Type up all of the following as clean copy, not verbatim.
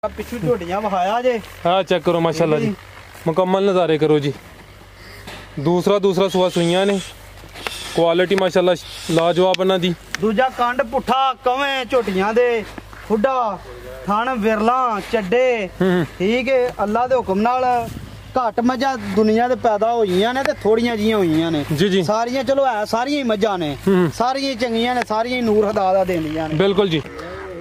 पिछू झोटियां वहाया जे। हाँ चेक करो माशाल्लाह जी, मुकम्मल नज़ारे करो जी। दूसरा सुआ सुइयां ने, क्वालिटी माशाल्लाह लाजवाब बना दी। दूजा कंड पुठा कवें झोटियां दे, खुडा थन विरला चड्डे, ठीक है। अल्लाह दे हुक्म नाल घट मझां दुनिया दे पैदा होईयां ने ते थोड़ियां जियां होईयां ने जी जी। सारियां चलो है सारियां ही मझां ने, सारियां चंगियां ने, सारियां ही नूर खुदा दा देंदियां ने। बिल्कुल जी।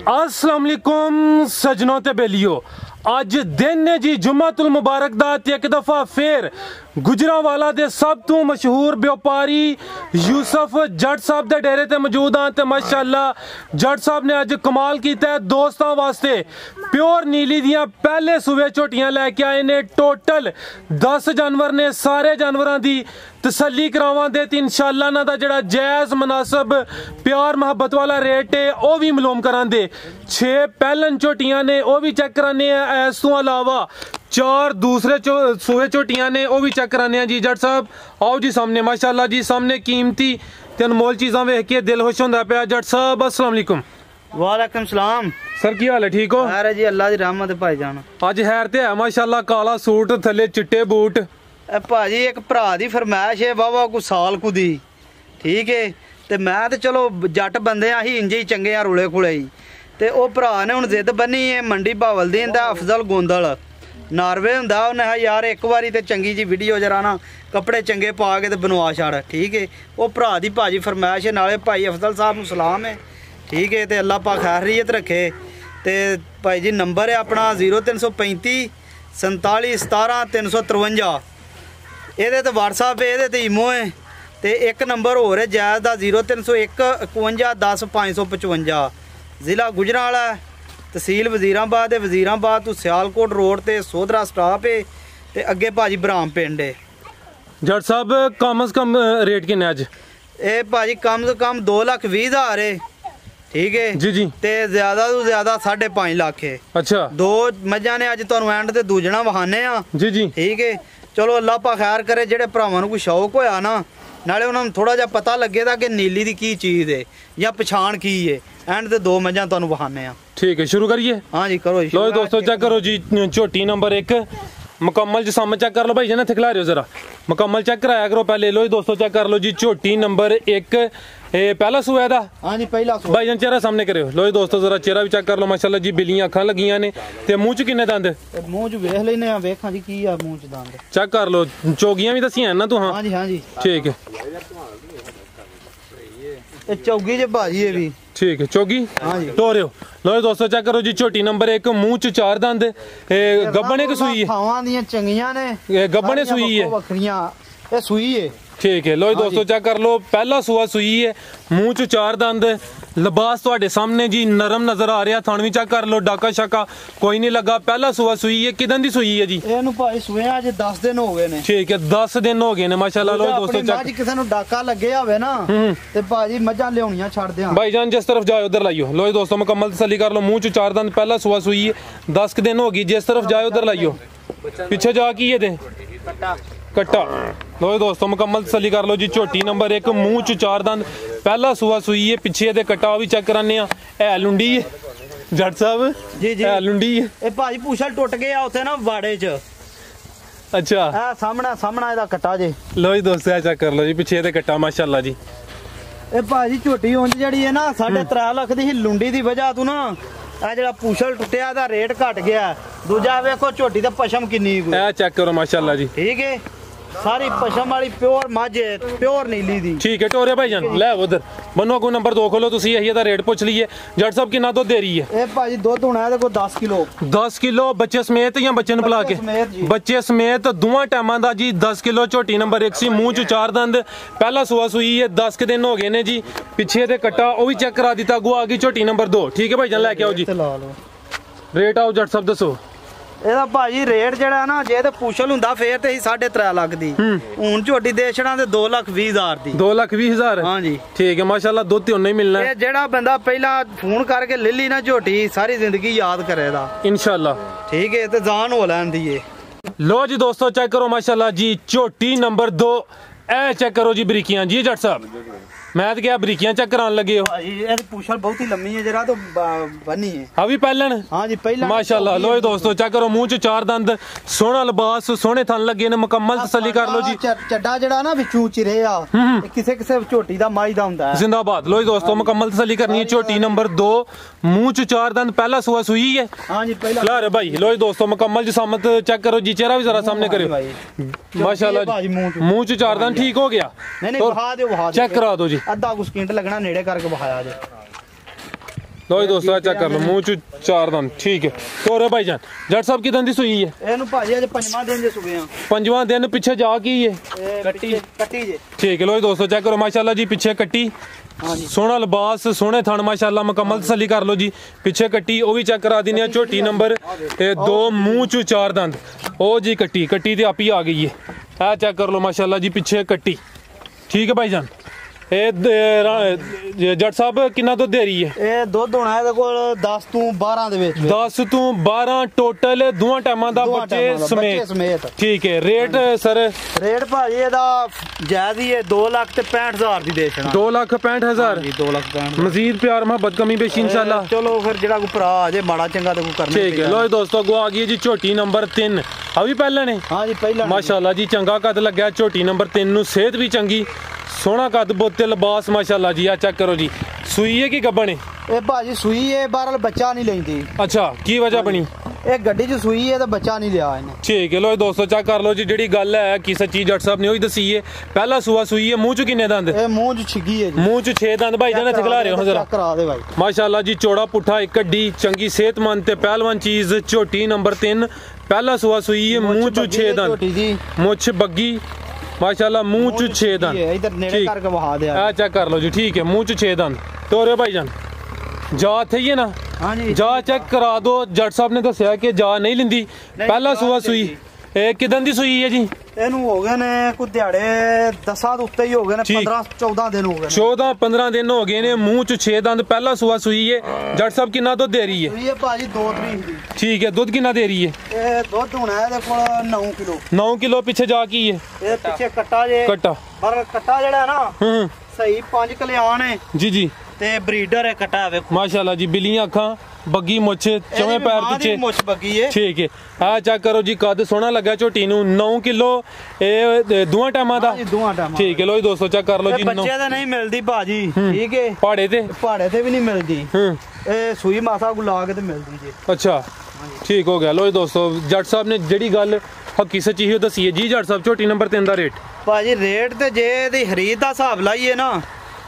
अस्सलाम वालेकुम सजनों ते बेलियो, अज दिन है जी जुम्मतुल मुबारक दा ते एक दफा फिर गुजरावाला दे सब तो मशहूर व्यापारी यूसुफ जट साहब दे डेरे ते मौजूद हाँ। ते माशाअल्लाह जट साहब ने अज कमाल किया है, दोस्तों वास्ते प्योर नीली दियां पहले सूबे झोटियां लैके आए ने। टोटल 10 जानवर ने, सारे जानवरों की तसल्ली करावांगे ते इंशाअल्लाह ना दा जेड़ा जायज़ मुनासिब प्यार मुहब्बत वाला रेट है वह भी मालूम करांदे। 6 पहलन झोटियां ने वह भी चेक कराने हैं, इस तो अलावा 4 दूसरे सूए झोटियां ने वह भी चेक कराने हैं जी। जट साहब आओ जी सामने, माशाअल्लाह जी सामने कीमती ते अनमोल चीज़ां वेख के दिल खुश होंदा पिया। जट साहब अस्सलाम वालेकुम। वालेकुम सलाम सर की हाल है, ठीक हो? खैर है जी, अल्लाह दी रहमत है भाईजान। अज हैर ते है माशाअल्लाह, काला सूट थले चिट्टे बूट। भाजी एक भरा दी फरमाइश है वावा को साल को दी, ठीक है। ते मैं ते चलो जट बंदे अही इंजे ही चंगे आ रुले खुले ही, ते ओ भरा ने हुण जिद बनी है मंडी भावलदीन दा अफजल गोंदल नार्वे हुंदा, उन्हें यार एक बारी ते चंगी जी वीडियो जरा ना कपड़े चंगे पा के ते बनवा छड़, ठीक है। वो भरा दी भाजी फरमाइश है, नाले भाई अफजल साहब नूं सलाम है, ठीक है। ते अल्लाह पाक खैरियत रखे। ते भाई जी नंबर है अपना 0335 47 17 353, ਇਹਦੇ ਤੇ WhatsApp है, ਇਹਦੇ ਤੇ ਈਮੋ है। ਤੇ ਇੱਕ ਨੰਬਰ ਹੋਰ ਹੈ ਜਾਇਜ਼ ਦਾ 0301 51 10 555, ਜ਼ਿਲ੍ਹਾ ਗੁਜਰਾਂਵਾਲਾ, तहसील वजीराबाद है। वजीराबाद तो सियालकोट रोड ते सोधरा स्टाप है, ते अगे भाजी बराम पिंड है। जट साहब कम से कम रेट किन्ने अज? ये भाजी कम से कम 2,20,000 है, ठीक है जी जी। ते ज्यादा तो ज्यादा 5.5 लाख है। अच्छा, 2 मझां ने अज तुहानू एंड ते दूजना वहाने आ जी जी, ठीक है। चलो अल्लाह पा खैर करे, जेडे भरावां नू कोई शौक होया ना, नाले उन्होंने थोड़ा जा पता लगेगा कि नीली दी की चीज़ है या पछाण की है। एंड ते 2 मझां तुहानू वहाने आ, ठीक है। शुरू करिए? हाँ जी करो। लो दोस्तों चेक करो जी, झोटी नंबर 1 मुकम्मल जी सामने चेक कर लो भाई जी, ना खिला रहे हो जरा मुकम्मल चेक कराया करो पहले। लो दोस्तों चेक कर लो जी, झोटी नंबर 1 पहला सूआ था। हाँ जी पहला सूआ। भाई जान चेहरा सामने करो। लो दोस्तों जरा चेहरा भी चेक कर लो, माशाल्लाह जी बिल्लियां अखां लगियां ने। ते मुंह च किन्ने दंद? मुंह च वेख लेने आ, वेखां जी की आ मुंह च दंद चेक कर लो। चौगियां भी दसियां ना तू? हाँ जी हाँ जी, ठीक है। चौगी जे भाजी है भी, ठीक है चौगी। हाँ जी तो लो दोस्तों चेक करो जी, झोटी नंबर 1 मुंह च 4 दंद, गब्बन एक सूई है, खावां दियां चंगियां ने, गब्बन सूई है, बकरियां ये सूई है, ठीक है। लो दोस्तों चेक कर लो, पहला सूआ सूई है, मुंह च 4 दंद, लिबास तुहाडे सामने जी नरम नजर आ रहा। थान भी चेक कर लो, डाका शाका कोई नहीं लगा। पहला सूआ सूई है, किदन दी सूई है जी? ਇਹਨੂੰ ਭਾਈ ਸੂਏ ਅੱਜ 10 दिन हो गए ने, ठीक है 10 दिन हो गए ने माशाल्लाह। लो दोस्तों चेक ਕਿਸੇ ਨੂੰ डाका लगे होवे ना ते भाजी मझां लियाउणियां छड़ दियां। भाईजान जिस तरफ जाए उधर लाइयो। लो दोस्तों मुकम्मल तसल्ली कर लो, मुंह च 4 दंद, पहला सूआ सूई है, 10 दिन हो गई। जिस तरफ जाए उधर लाइयो, पीछे जा की ये दे कट्टा। लो दोस्तों मुकम्मल तसल्ली कर लो जी, झोटी नंबर 1 मुंह च 4 दंद, पहला सूआ सूई है, पीछे दे कट्टा भी चेक कराने है लुंडी है। जट साहब जी जी है लुंडी है। ए भाजी पूछल टुट गया उथे ना वाड़े च। अच्छा आ सामना ਇਹਦਾ कट्टा जे। लो जी दोस्तों चेक कर लो जी, पीछे दे कट्टा माशाल्लाह जी। ਇਹ ਭਾਜੀ ਝੋਟੀ ਉਂਝ ਜਿਹੜੀ ਹੈ ਨਾ 3.5 ਲੱਖ ਦੀ ਸੀ, ਲੁੰਡੀ ਦੀ ਵਜ੍ਹਾ ਤੋਂ ਨਾ ਆ ਜਿਹੜਾ ਪੂਛਲ ਟੁੱਟਿਆ ਦਾ ਰੇਟ ਘਟ ਗਿਆ। ਦੂਜਾ ਵੇਖੋ ਝੋਟੀ ਤੇ ਪਸ਼ਮ ਕਿੰਨੀ ਕੋਈ, ਇਹ ਚੈੱਕ ਕਰੋ ਮਾਸ਼ਾਅੱਲਾ ਜੀ, ठीक है। सारी पशम वाली प्योर माझ प्योर नीली दी, ठीक है। टोरे भाईजान ले उधर बनो कोई नंबर 2 खोलो तुसी, यही दा रेट पूछ लीए। जट साहब कितना दुध दे रही है? ए भाजी दुध होना है देखो 10 किलो। 10 किलो बच्चे समेत या बच्चे ने पिला के? बच्चे समेत दोवां टाइमां दा जी 10 किलो। झोटी नंबर 1 सी, मुंह च 4 दंद, पहला सूआ सूई है, 10 के दिन हो गए ने जी। पीछे दे कट्टा ओ भी चेक करा दिता, अगू आ गई झोटी नंबर 2, ठीक है भाईजान लेके आओ जी। रेट आओ जट साहब दसो। ਇਹਦਾ ਭਾਜੀ ਰੇਟ ਜਿਹੜਾ ਨਾ ਜੇ ਤੇ ਪੁੱਛਲ ਹੁੰਦਾ ਫੇਰ ਤੇ 3.5 ਲੱਖ ਦੀ, ਹੁਣ ਝੋਟੀ ਦੇ ਛੜਾਂ ਤੇ 2,20,000 ਦੀ। 2,20,000 हाँ जी ठीक है माशाल्लाह। दुध ते नहीं मिलना है। ਇਹ ਜਿਹੜਾ ਬੰਦਾ ਪਹਿਲਾਂ ਫੋਨ ਕਰਕੇ ਲੈ ਲਈ ਨਾ ਝੋਟੀ ਸਾਰੀ ਜ਼ਿੰਦਗੀ ਯਾਦ ਕਰੇਗਾ इंशाल्लाह, ठीक है। ਤੇ ਜਾਨ ਹੋ ਲੈਂਦੀ ਏ। लो जी दोस्तों चेक करो माशाल्लाह जी, झोटी नंबर 2 ए चेक करो जी बरीकियां जी। जट साहब मैं तो क्या बरीकियां चेक कराने लगे हो भाजी ये पूछल बहुत ही लंबी है जरा तो बनी है अभी पहलन हाँ जी पहला माशाल्लाह लो दोस्तों चेक करो मुंह च 4 दंद सोहना लिबास सोहने थन लगे ने मुकम्मल तसल्ली कर लो जी ਚੱਡਾ ਜਿਹੜਾ ਨਾ ਵਿੱਚੋਂ ਚਿਰੇ ਆ ਕਿਸੇ ਕਿਸੇ ਝੋਟੀ ਦਾ ਮਾਈ ਦਾ ਹੁੰਦਾ ਹੈ जिंदाबाद लो दोस्तों मुकम्मल तसल्ली करनी है झोटी नंबर 2 मुंह च 4 दंद पहला सुआ सुई है हाँ जी पहला ला रे भाई लो दोस्तों मुकम्मल जिसामत चेक करो जी चेहरा भी जरा सामने करो माशाल्लाह मुंह च 4 दंद ठीक हो गया नहीं बहा दो चेक करा दो जी ਅੱਧਾ ਕੁ ਸਕਿੰਟ ਲੱਗਣਾ ਨੇੜੇ ਕਰਕੇ ਬਹਾਇਆ ਜੇ लो जी दोस्तों चेक कर लो मुंह च 4 दंद ठीक है तो रे भाईजान जट साहब की दंदी सुई है ਇਹਨੂੰ ਭਾਜੀ ਅੱਜ ਪੰਜਵਾਂ ਦਿਨ ਜੇ ਸੁਬੇ ਆ पंजवां दिन पीछे जा की है ਕੱਟੀ ਜੇ ठीक है लो जी दोस्तों चेक करो माशाल्लाह जी पीछे कट्टी सोहना लिबास सोहने थन माशाल्लाह मुकम्मल तसल्ली कर लो जी पीछे कट्टी वो भी चेक करा दी झोटी नंबर 2 मुंह च 4 दंद ओ जी कट्टी ते आप ही आ गई है चेक कर लो माशाल्लाह जी पीछे कट्टी ठीक है भाईजान जट साहब कितना दुध दे रही है ਇਹ ਦੁੱਧ ਹੋਣਾ ਇਹਦੇ ਕੋਲ 10 ਤੋਂ 12 ਦੇ ਵਿੱਚ 10 ਤੋਂ 12 ਟੋਟਲ ਦੋਵਾਂ ਟਾਈਮਾਂ ਦਾ ਬੱਚੇ ਸਮੇਤ ਠੀਕ ਹੈ ਰੇਟ ਸਰ ਰੇਟ ਭਾਜੀ ਇਹਦਾ ਜਾਇਜ਼ ਹੀ ਹੈ 2,65,000 ਦੀ ਦੇ ਛਣਾ 2,65,000 ਜੀ 2,65,000 मजीद प्यार मोहब्बत कमी पेशी इंशाल्लाह ਚਲੋ ਫਿਰ ਜਿਹੜਾ ਕੋ ਭਰਾ ਆ ਜੇ ਮਾੜਾ ਚੰਗਾ ਤੇ ਕੋ ਕਰਨਾ ठीक है लो दोस्तों गो आ गई है जी झोटी नंबर 3 अभी पहले ने हाँ जी पहला माशाल्लाह जी चंगा कद लग्या झोटी नंबर 3 नु सेहत भी चंगी सोहना कद बोते लिबास माशाल्लाह जी आ चेक करो जी सुई है कि गब्बन है ਇਹ ਭਾਜੀ ਸੂਈ ਹੈ ਬਾਹਰਲ ਬੱਚਾ ਨਹੀਂ ਲੈਂਦੀ अच्छा की वजह बनी ਇਹ ਗੱਡੀ 'ਚ ਸੂਈ ਹੈ ਤੇ ਬੱਚਾ ਨਹੀਂ ਲਿਆ ਇਹਨੇ ठीक है लो दोस्तों चेक कर लो जी ਜਿਹੜੀ ਗੱਲ ਹੈ ਕੀ ਸੱਚੀ ਜੱਟ ਸਾਹਿਬ ਨੇ ਉਹੀ ਦੱਸੀ ਹੈ ਪਹਿਲਾ ਸੂਆ ਸੂਈ ਹੈ ਮੂੰਹ ਚ ਕਿੰਨੇ ਦੰਦ ਇਹ ਮੂੰਹ 'ਚ ਛਿੱਗੀ ਹੈ ਜੀ ਮੂੰਹ ਚ 6 ਦੰਦ ਭਾਈ ਜਾਨ ਇੱਥੇ ਖਿਲਾ ਰਹੇ ਹੋ ਜਰਾ ਚੈੱਕ ਕਰਾ ਦੇ ਭਾਈ ਮਾਸ਼ਾਅੱਲਾ ਜੀ ਚੌੜਾ ਪੁੱਠਾ ਇੱਕ ਅੱਡੀ ਚੰਗੀ ਸਿਹਤਮੰਦ ਤੇ ਪਹਿਲਵਾਨ ਚੀਜ਼ ਝੋਟੀ ਨੰਬਰ 3 ਪਹਿਲਾ ਸੂਆ ਸੂਈ ਹੈ ਮੂੰਹ ਚ 6 ਦੰਦ ਮੁੱਛ ਬੱਗੀ माशाल्लाह मुंह च 6 दंद इधर नेड़े करके बहा दे आ चेक कर लो जी ठीक है मुंह च 6 दंद तो रे भाईजान जा थे ये ना हाँ जी जा चेक करा दो जट साहब ने दसिया कि जा नहीं लिंदी पहला सुआ सुई किदन दी सुई है जी ਇਹਨੂੰ ਹੋ ਗਏ ਨੇ ਕੁ ਦਿਹਾੜੇ 10 ਦੇ ਉੱਤੇ ਹੀ ਹੋ ਗਏ ਨੇ 15 14 ਦਿਨ ਹੋ ਗਏ ਨੇ 14 15 ਦਿਨ ਹੋ ਗਏ ਨੇ ਮੂੰਹ ਚ 6 ਦੰਦ ਪਹਿਲਾ ਸੁਆ ਸੂਈ ਹੈ ਜੱਟ ਸਾਹਿਬ ਕਿੰਨਾ ਦੁੱਧ ਦੇ ਰਹੀ ਹੈ ਇਹ ਭਾਜੀ 2 ਤਰੀਕ ਦੀ ਠੀਕ ਹੈ ਦੁੱਧ ਕਿੰਨਾ ਦੇ ਰਹੀ ਹੈ ਇਹ ਦੁੱਧ ਹੋਣਾ ਇਹਦੇ ਕੋਲ 9 ਕਿਲੋ 9 ਕਿਲੋ ਪਿੱਛੇ ਜਾ ਕੀ ਹੈ ਇਹ ਪਿੱਛੇ ਕੱਟਾ ਜੇ ਕੱਟਾ ਪਰ ਕੱਟਾ ਜਿਹੜਾ ਹੈ ਨਾ ਸਹੀ 5 ਕਲਿਆਣ ਹੈ ਜੀ ਜੀ ਤੇ ਬਰੀਡਰ ਹੈ ਕੱਟਾ ਵੇਖੋ ਮਾਸ਼ਾਅੱਲਾ ਜੀ ਬਿੱਲੀਆਂ ਅੱਖਾਂ ਬੱਗੀ ਮੁੱਛ ਚਵੇਂ ਪੈਰ ਪਿੱਛੇ ਮੁੱਛ ਬੱਗੀ ਹੈ ਠੀਕ ਹੈ ਆ ਚੈੱਕ ਕਰੋ ਜੀ ਕੱਦ ਸੋਹਣਾ ਲੱਗਾ ਝੋਟੀ ਨੂੰ 9 ਕਿਲੋ ਇਹ ਦੋਵਾਂ ਟਾਈਮਾਂ ਦਾ ਦੋਵਾਂ ਟਾਈਮਾਂ ਠੀਕ ਹੈ ਲੋ ਜੀ ਦੋਸਤੋ ਚੈੱਕ ਕਰ ਲੋ ਜੀ ਬੱਚੇ ਤਾਂ ਨਹੀਂ ਮਿਲਦੀ ਬਾਜੀ ਠੀਕ ਹੈ ਪਹਾੜੇ ਤੇ ਵੀ ਨਹੀਂ ਮਿਲਦੀ ਇਹ ਸੂਈ ਮਾਸਾ ਗੁਲਾ ਕੇ ਤੇ ਮਿਲਦੀ ਜੀ ਅੱਛਾ ਠੀਕ ਹੋ ਗਿਆ ਲੋ ਜੀ ਦੋਸਤੋ ਜੱਟ ਸਾਹਿਬ ਨੇ ਜਿਹੜੀ ਗੱਲ ਹੱਕੀ ਸੱਚੀ ਹੀ ਦੱਸੀ ਹੈ ਜੀ ਜੱਟ ਸਾਹਿਬ ਝੋਟੀ ਨੰਬਰ 3 ਦਾ ਰੇਟ ਭਾਜੀ ਰੇਟ ਤੇ ਜੇ ਇਹਦੀ ਖਰੀਦ ਦਾ ਹਿਸਾਬ ਲਾਈਏ ਨਾ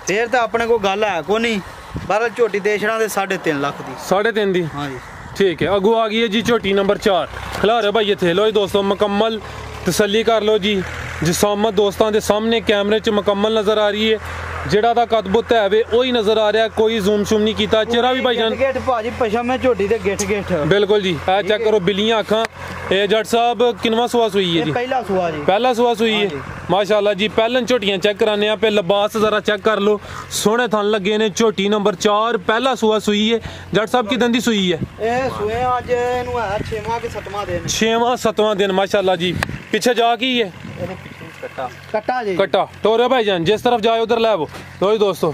ਫੇਰ ਤਾਂ ਆਪਣੇ ਕੋਲ ਗੱਲ ਹੈ ਕੋ ਨਹੀਂ ਬਾਹਰ ਝੋਟੀ ਦੇਸ਼ਣਾ ਦੇ 3.5 ਲੱਖ ਦੀ 3.5 ਦੀ ਹਾਂ ਜੀ ठीक है अगू आ गई है जी झोटी नंबर 4 खिला रहे भाई थे लो जी दोस्तों मुकम्मल तसल्ली कर लो जी जिसामत दोस्तों के सामने कैमरे च मुकम्मल नजर आ रही है जेड़ा दा कदबुत है वे वही नजर आ रहा कोई जूम शूम नहीं किया चेहरा भी भाई जान गेट भाजी पशम है झोटी दे गेट बिल्कुल जी ए चेक करो बिल्लियां अखां ए जट साहब किनवा सुआ सुई है जी पहला सुआ सुई है माशाल्लाह जी पहलन झोटियां चेक कराने पे लिबास जरा चेक कर लो सोहने थन लगे ने झोटी नंबर 4 पहला सुआ सुई है जट साहब की दंदी सुई है ए सुए आज एनु है 6वां के 7वां दिन 6वां 7वां दिन माशाल्लाह जी पीछे जा की है कट्टा जी कट्टा टोरे भाईजान जिस तरफ जाए उधर ले वो लो जी दोस्तों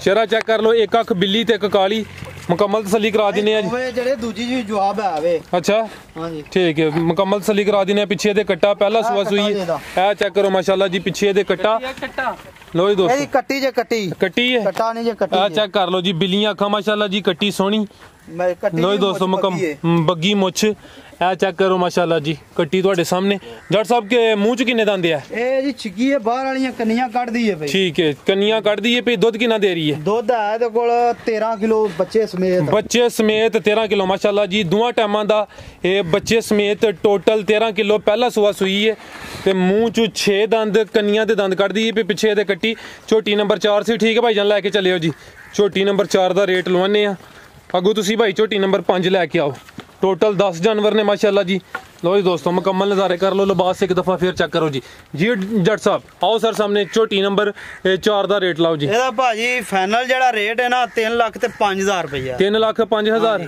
चेहरा चेक कर लो एक अख बिल्ली ते एक काली मुकम्मल तसल्ली करा देने ਜਿਹੜੇ ਦੂਜੀ ਜੀ ਜਵਾਬ ਹੈ ਵੇ अच्छा हां जी ठीक है मुकम्मल तसल्ली करा देने पीछे दे कट्टा पहला सुआ सुई है चेक करो माशाल्लाह जी पीछे दे कट्टा लो जी दोस्तों ਇਹਦੀ ਕੱਟੀ ਜੇ ਕੱਟੀ है कट्टा नहीं जे कट्टी चेक कर लो जी बिल्लियां अखां माशाल्लाह जी कट्टी सोहनी मैं कट्टी लो जी दोस्तों मुकम्मल बग्गी मुछ ए चेक करो माशाल्लाह जी कट्टी ਤੁਹਾਡੇ ਸਾਹਮਣੇ ਜੱਟ ਸਾਹਿਬ के ਮੂੰਹ ਚ ਕਿੰਨੇ ਦੰਦ ਆ ਇਹ ਜੀ ਛਿੱਗੀ ਹੈ ਬਾਹਰ ਵਾਲੀਆਂ ਕੰਨੀਆਂ ਕੱਢਦੀ ਹੈ ਭਈ ठीक है ਕੰਨੀਆਂ ਕੱਢਦੀ ਹੈ ਭਈ ਦੁੱਧ ਕਿੰਨਾ ਦੇ ਰਹੀ ਹੈ ਦੁੱਧ ਹੈ ਇਹਦੇ ਕੋਲ 13 ਕਿਲੋ ਬੱਚੇ ਸਮੇਤ 13 ਕਿਲੋ ਮਾਸ਼ਾਅੱਲਾ ਜੀ ਦੋਵਾਂ ਟਾਈਮਾਂ ਦਾ ਇਹ ਬੱਚੇ ਸਮੇਤ ਟੋਟਲ 13 ਕਿਲੋ ਪਹਿਲਾ ਸੁਆ ਸੂਈ ਹੈ ਤੇ ਮੂੰਹ ਚ 6 ਦੰਦ ਕੰਨੀਆਂ ਦੇ ਦੰਦ ਕੱਢਦੀ ਹੈ ਪਿੱਛੇ ਇਹਦੇ ਕੱਟੀ ਝੋਟੀ ਨੰਬਰ 4 ਸੀ ਠੀਕ ਹੈ ਭਾਈ ਜਾਨ ਲੈ ਕੇ ਚੱਲਿਓ ਜੀ ਝੋਟੀ ਨੰਬਰ 4 ਦਾ ਰੇਟ ਲਵਾਨੇ ਆ ਅੱਗੋਂ ਤੁਸੀਂ ਭਾਈ ਝੋਟੀ ਨੰਬਰ 5 ਲੈ ਕੇ ਆਓ टोटल 10 जानवर ने माशाल्लाह जी लो जी दोस्तों मुकम्मल नज़ारे कर लो लिबास एक दफ़ा फिर चेक करो जी जट साहब आओ सर सामने झोटी नंबर 4 ਦਾ ਰੇਟ ਲਾਓ ਜੀ ਇਹਦਾ ਭਾਜੀ ਫਾਈਨਲ ਜਿਹੜਾ ਰੇਟ ਹੈ ਨਾ 3 ਲੱਖ ਤੇ 5000 ਰੁਪਇਆ 3 ਲੱਖ 5000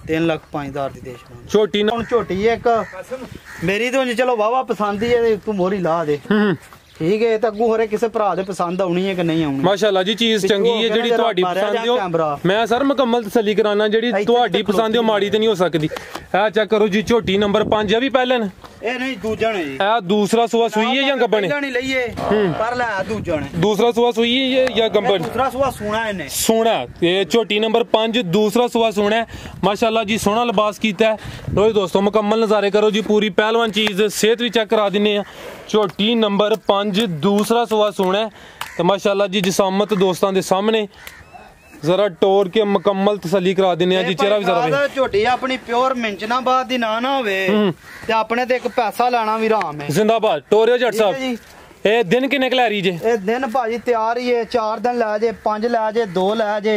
3 ਲੱਖ 5000 ਦੀ ਦੇਸ਼ ਝੋਟੀ ਹੁਣ ਝੋਟੀ ਇੱਕ ਮੇਰੀ ਤੋਂ ਚਲੋ ਵਾਵਾ ਪਸੰਦ ਹੀ ਹੈ ਤੂੰ ਮੋਰੀ ਲਾ ਦੇ ਠੀਕ ਹੈ। ਤਾਂ ਅੱਗੂ ਹੋਰੇ ਕਿਸੇ ਭਰਾ ਦੇ ਪਸੰਦ ਆਉਣੀ ਹੈ ਕਿ ਨਹੀਂ ਆਉਣੀ। ਮਾਸ਼ਾਅੱਲਾ ਜੀ ਚੀਜ਼ ਚੰਗੀ ਹੈ ਜਿਹੜੀ ਤੁਹਾਡੀ ਪਸੰਦ ਹੈ। ਮੈਂ ਸਰ ਮੁਕੰਮਲ ਤਸੱਲੀ ਕਰਾਨਾ ਜਿਹੜੀ ਤੁਹਾਡੀ ਪਸੰਦ ਹੈ ਉਹ ਮਾੜੀ ਤੇ ਨਹੀਂ ਹੋ ਸਕਦੀ। ਇਹ ਚੈੱਕ ਕਰੋ ਜੀ ਝੋਟੀ ਨੰਬਰ 5 ਆ ਵੀ ਪਹਿਲਨ ਇਹ ਨਹੀਂ ਦੂਜਾ ਨੇ ਜੀ। ਇਹ ਦੂਸਰਾ ਸੂਆ ਸੂਈ ਹੈ ਜਾਂ ਗੱਬਣ ਹੈ? ਨਹੀਂ ਲਈਏ ਪਰ ਲੈ ਦੂਜਾ ਨੇ। ਦੂਸਰਾ ਸੂਆ ਸੂਈ ਹੈ ਜਾਂ ਗੱਬਣ? ਦੂਸਰਾ ਸੂਆ ਸੋਹਣਾ ਇਹਨੇ। ਸੋਹਣਾ ਤੇ ਝੋਟੀ ਨੰਬਰ 5 ਦੂਸਰਾ ਸੂਆ ਸੋਹਣਾ ਹੈ ਮਾਸ਼ਾਅੱਲਾ ਜੀ ਸੋਹਣਾ ਲਿਬਾਸ ਕੀਤਾ ਹੈ। ਲੋ ਦੋਸਤੋ ਮੁਕੰਮਲ ਨਜ਼ਾਰੇ ਕਰੋ ਜੀ ਪੂਰੀ ਪਹਿਲਵਾਨ ਚੀਜ਼ ਸਿਹਤ ਵੀ ਚੈੱਕ ਕਰਾ ਦਿੰਨੇ ਆ। ਝੋਟੀ ਨੰਬਰ 5 ਦੂਸਰਾ ਸੂਆ ਸੋਹਣਾ ਹੈ ਤੇ ਮਾਸ਼ਾਅੱਲਾ ਜੀ ਜਿਸਾਮਤ ਦੋਸਤਾਂ ਦੇ ਸਾਹਮਣੇ ਜ਼ਰਾ ਟੋਰ ਕੇ ਮੁਕੰਮਲ ਤਸੱਲੀ ਕਰਾ ਦਿੰਨੇ ਆ ਜੀ। ਚਿਹਰਾ ਵੀ ਜ਼ਰਾ ਵੇ ਝੋਟੀ ਆਪਣੀ ਪਿਓਰ ਮਿੰਚਨਾਬਾਦ ਦੀ ਨਾ ਹੋਵੇ ਤੇ ਆਪਣੇ ਤੇ ਇੱਕ ਪੈਸਾ ਲੈਣਾ ਵੀ ਹਰਾਮ ਹੈ। ਜ਼ਿੰਦਾਬਾਦ ਟੋਰਿਓ ਜੱਟ ਸਾਹਿਬ। ਇਹ ਦਿਨ ਕਿੰਨੇ ਕੁ ਲੈ ਰਹੀ ਜੇ? ਇਹ ਦਿਨ ਭਾਜੀ ਤਿਆਰ ਹੀ ਹੈ। 4 ਦਿਨ ਲੈ ਜੇ 5 ਲੈ ਜੇ 2 ਲੈ ਜੇ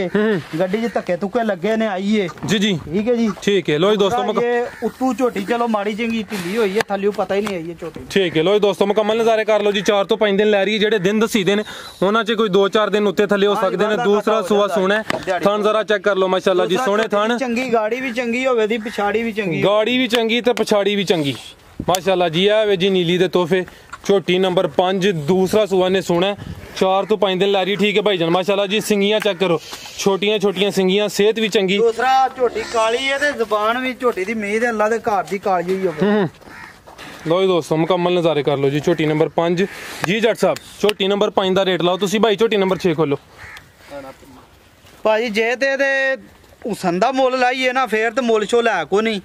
ਗੱਡੀ 'ਚ ਧੱਕੇ ਧੁੱਕੇ ਲੱਗੇ ਨੇ ਆਈਏ ਜੀ ਜੀ ਠੀਕ ਹੈ ਜੀ। ਠੀਕ ਹੈ ਲੋ ਜੀ ਦੋਸਤੋ ਇਹ ਉੱਤੂ ਝੋਟੀ ਚਲੋ ਮਾੜੀ ਚੰਗੀ ਢਿੱਲੀ ਹੋਈ ਹੈ ਥੱਲੇ ਪਤਾ ਹੀ ਨਹੀਂ ਆਈ ਹੈ ਝੋਟੀ। ਠੀਕ ਹੈ ਲੋ ਜੀ ਦੋਸਤੋ ਮੁਕੰਮਲ ਨਜ਼ਾਰੇ ਕਰ ਲਓ ਜੀ। 4 ਤੋਂ 5 ਦਿਨ ਲੈ ਰਹੀ ਹੈ। ਜਿਹੜੇ ਦਿਨ ਦੱਸੀਦੇ ਨੇ ਉਹਨਾਂ 'ਚ ਕੋਈ 2-4 ਦਿਨ ਉੱਤੇ ਥੱਲੇ ਹੋ ਸਕਦੇ ਨੇ। ਦੂਸਰਾ ਸੂਆ ਸੋਹਣਾ ਥਣ ਜ਼ਰਾ ਚੈੱਕ ਕਰ ਲਓ ਮਾਸ਼ਾਅੱਲਾ ਜੀ ਸੋਹਣੇ ਥਣ। ਚੰਗੀ ਗਾੜੀ ਵੀ ਚੰਗੀ ਹੋਵੇ ਦੀ ਪਿਛਾੜੀ ਵੀ ਚੰਗੀ ਗਾੜੀ ਵੀ ਚੰਗੀ ਤੇ ਪਿਛਾੜੀ ਵੀ ਚੰਗੀ ਮਾਸ਼ਾਅੱਲਾ ਜੀ। ਆ ਵੇ ਜੀ ਨੀਲੀ ਦੇ ਤੋਹਫੇ ਝੋਟੀ ਨੰਬਰ 5 ਦੂਸਰਾ ਸੂਆ ਨੇ ਸੋਹਣਾ 4 ਤੋਂ 5 ਦਿਨ ਲੈ ਰਹੀ। ਠੀਕ ਹੈ ਭਾਈਜਾਨ ਮਾਸ਼ਾਅੱਲਾ ਜੀ। ਸਿੰਗੀਆਂ ਚੈੱਕ ਕਰੋ ਛੋਟੀਆਂ ਛੋਟੀਆਂ ਸਿੰਗੀਆਂ ਸਿਹਤ ਵੀ ਚੰਗੀ। ਦੂਸਰਾ ਝੋਟੀ ਕਾਲੀ ਹੈ ਤੇ ਜ਼ੁਬਾਨ ਵੀ ਝੋਟੀ ਦੀ ਮੀਂਹ ਦੇ ਅੱਲਾ ਦੇ ਘਰ ਦੀ ਕਾਲੀ ਹੋਈ ਹੋਵੇ। ਲੋ ਜੀ ਦੋਸਤੋ ਮੁਕੰਮਲ ਨਜ਼ਾਰੇ ਕਰ ਲਓ ਜੀ। ਝੋਟੀ ਨੰਬਰ 5 ਜੀ ਜੱਟ ਸਾਹਿਬ ਝੋਟੀ ਨੰਬਰ 5 ਦਾ ਰੇਟ ਲਾਓ ਤੁਸੀਂ ਭਾਈ। ਝੋਟੀ ਨੰਬਰ 6 ਖੋਲੋ ਭਾਜੀ। ਜੇ ਤੇ ਇਹਦੇ ਉਸੰਦਾ ਮੁੱਲ ਲਾਈਏ ਨਾ ਫੇਰ ਤੇ ਮੁੱਲ ਚੋ ਲੈ ਕੋ ਨਹੀਂ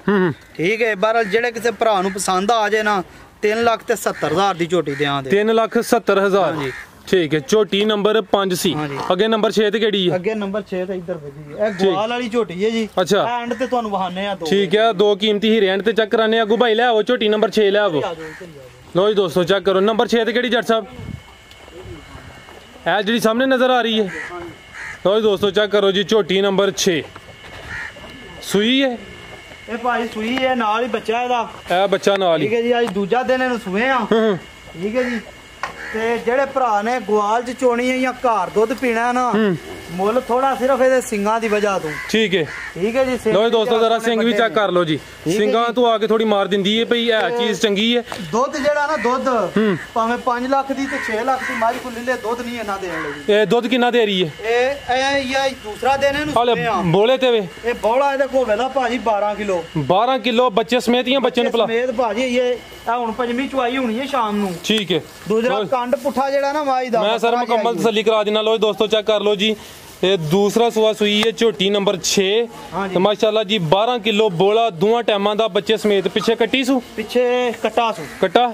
ਠੀਕ ਹੈ। ਪਰ ਜਿਹੜੇ ਕਿਸੇ ਭਰਾ ਨੂੰ ਪਸੰਦ ਆ ਜੇ ਨਾ 3,70,000 ਦੀ ਝੋਟੀ ਦਿਆਂ ਦੇ 3,70,000 ਠੀਕ ਹੈ। ਝੋਟੀ ਨੰਬਰ 5 ਸੀ। ਅੱਗੇ ਨੰਬਰ 6 ਤੇ ਕਿਹੜੀ ਹੈ? ਅੱਗੇ ਨੰਬਰ 6 ਤੇ ਇੱਧਰ ਵੱਜੀ ਇਹ ਗਵਾਲ ਵਾਲੀ ਝੋਟੀ ਹੈ ਜੀ। ਅੱਛਾ ਐਂਡ ਤੇ ਤੁਹਾਨੂੰ ਵਹਾਨੇ ਆ ਦੋ। ਠੀਕ ਹੈ ਦੋ ਕੀਮਤੀ ਹੀਰੇ ਐਂਡ ਤੇ ਚੈੱਕ ਕਰਾਨੇ ਅੱਗੂ ਭਾਈ ਲੈ ਆਓ ਝੋਟੀ ਨੰਬਰ 6 ਲੈ ਆਵੋ। ਲੋ ਜੀ ਦੋਸਤੋ ਚੈੱਕ ਕਰੋ ਨੰਬਰ 6 ਤੇ ਕਿਹੜੀ ਜੱਟ ਸਾਹਿਬ? ਇਹ ਜਿਹੜੀ ਸਾਹਮਣੇ ਨਜ਼ਰ ਆ ਰਹੀ ਹੈ। ਲੋ ਜੀ ਦੋਸਤੋ ਚੈੱਕ ਕਰੋ ਜੀ ਝੋਟੀ ਨੰਬਰ 6 ਸੂਈ ਹੈ। ਇਹ ਭਾਈ ਸੂਈ ਹੈ ਨਾਲ ਹੀ ਬੱਚਾ ਇਹਦਾ। ਇਹ ਬੱਚਾ ਨਾਲ ਹੀ ਠੀਕ ਹੈ ਜੀ। ਅੱਜ ਦੂਜਾ ਦਿਨ ਇਹਨੂੰ ਸੂਏ ਆ ਠੀਕ ਹੈ ਜੀ। ਤੇ ਜਿਹੜੇ ਭਰਾ ਨੇ ਗਵਾਲ ਚ ਚੋਣੀ ਹੈ ਜਾਂ ਘਰ ਦੁੱਧ ਪੀਣਾ ਨਾ ਮੁੱਲ ਥੋੜਾ ਸਿਰਫ ਇਹਦੇ ਸਿੰਗਾਂ ਦੀ ਵਜ੍ਹਾ ਤੋਂ। ਠੀਕ ਹੈ ਜੀ। ਲੋ ਦੋਸਤੋ ਜ਼ਰਾ ਸਿੰਘ ਵੀ ਚੈੱਕ ਕਰ ਲਓ ਜੀ। ਸਿੰਘਾਂ ਤੋਂ ਆ ਕੇ ਥੋੜੀ ਮਾਰ ਦਿੰਦੀ ਹੈ ਭਈ ਇਹ ਚੀਜ਼ ਚੰਗੀ ਹੈ। ਦੁੱਧ ਜਿਹੜਾ ਨਾ ਦੁੱਧ ਭਾਵੇਂ 5 ਲੱਖ ਦੀ ਤੇ 6 ਲੱਖ ਦੀ ਮੱਝ ਕੋ ਲੈ ਦੁੱਧ ਨਹੀਂ ਇਹਨਾਂ ਦੇਣ ਲਈ। ਇਹ ਦੁੱਧ ਕਿੰਨਾ ਦੇ ਰਹੀ ਹੈ? ਇਹ ਦੂਸਰਾ ਦਿਨ ਇਹਨੂੰ ਹਾਲੇ ਬੋਲੇ ਤੇ ਵੇ ਇਹ ਬੋਲਾ ਇਹਦੇ ਕੋਲ ਵੇਲਾ ਭਾਜੀ 12 ਕਿਲੋ 12 ਕਿਲੋ ਬੱਚੇ ਸਮੇਤ ਜਾਂ ਬੱਚੇ ਨੂੰ ਪਲਾ ਸਮੇਤ ਭਾਜੀ ਇਹ ਹੁਣ ਪੰਜਵੀਂ ਚੁਆਈ ਹੋਣੀ ਹੈ ਸ਼ਾਮ ਨੂੰ। ਠੀਕ ਹੈ। ਦੂਜਾ ਕੰਡ ਪੁੱਠਾ ਜਿਹੜਾ ਨਾ ਮਾਈ ਦਾ ਮੈਂ ਸਰ ਮੁਕੰਮਲ ਤਸੱਲੀ ਕਰਾ ਦੇਣਾ। ਲੋ ਦੋਸਤੋ ਚੈੱਕ ਕਰ ਲਓ ਜੀ। ਇਹ ਦੂਸਰਾ ਸੂਆ ਸੂਈ ਹੈ ਝੋਟੀ ਨੰਬਰ 6 ਤੇ ਮਾਸ਼ਾਅੱਲਾ ਜੀ 12 ਕਿਲੋ ਬੋਲਾ ਦੋਵਾਂ ਟਾਈਮਾਂ ਦਾ ਬੱਚੇ ਸਮੇਤ। ਪਿੱਛੇ ਕੱਟੀ ਸੂ ਪਿੱਛੇ ਕੱਟਾ ਸੂ ਕੱਟਾ।